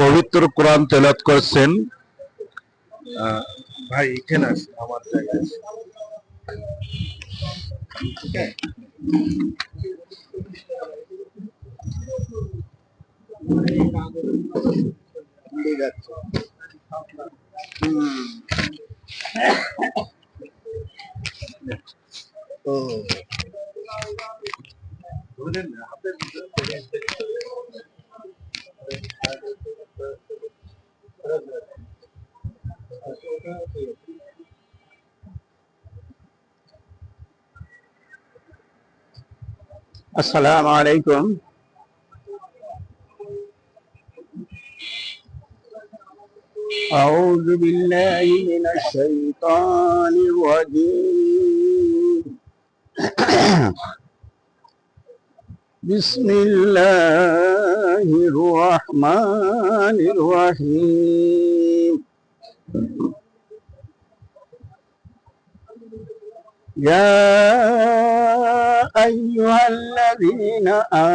পবিত্র কোরআন তেলাওয়াত করছেন। ভাই এখানে আছে আমার জায়গায় আছে। ঠিক আছে। ও আসসালামু আলাইকুম। আউযু বিল্লাহি মিনাশ শাইতানির রাজীম। বিসমিল্লাহির রহমানির রহিম। يا أيها الذين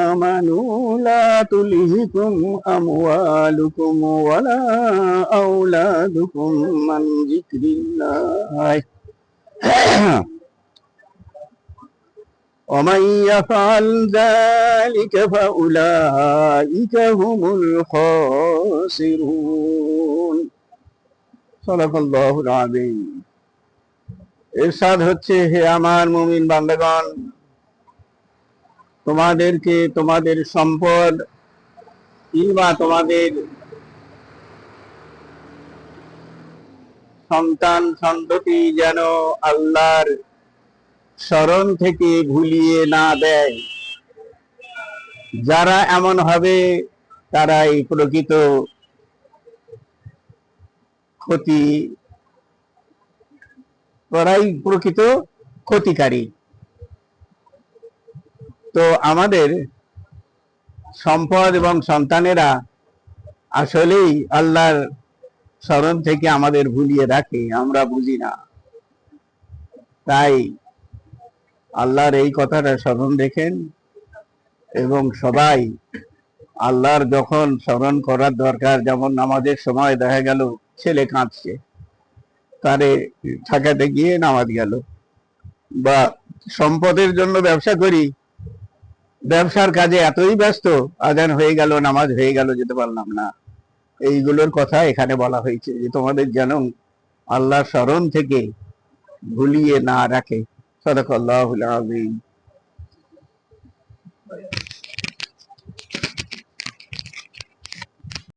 آمنوا لا تلهكم أموالكم ولا أولادكم عن ذكر الله ومن يفعل ذلك فأولئك هم الخاسرون صدق الله العظيم। ইরশাদ হচ্ছে, হে আমার মুমিন বান্দাগণ, তোমাদেরকে তোমাদের সম্পদ কিংবা তোমাদের সন্তান সন্ততি যেন আল্লাহর স্মরণ থেকে ভুলিয়ে না দেয়। যারা এমন হবে তারাই প্রকৃত ক্ষতিকারী। তো আমাদের সম্পদ এবং সন্তানেরা আসলেই আল্লাহর স্মরণ থেকে আমাদের ভুলিয়ে রাখে, আমরা বুঝি না। তাই আল্লাহর এই কথাটা স্মরণ রেখেন এবং সবাই আল্লাহর যখন স্মরণ করার দরকার, যেমন নামাজের সময় দেখা গেল ছেলে কাঁদছে, তারে ঠেকাতে গিয়ে নামাজ গেল, বা সম্পদের জন্য ব্যবসা করি, ব্যবসার কাজে এতই ব্যস্ত, আজান হয়ে গেল, নামাজ হয়ে গেল, যেতে পারলাম না। এইগুলোর কথা এখানে বলা হয়েছে যে তোমাদের যেন আল্লাহর স্মরণ থেকে ভুলিয়ে না রাখে। সাদাকাল্লাহুল আযীম।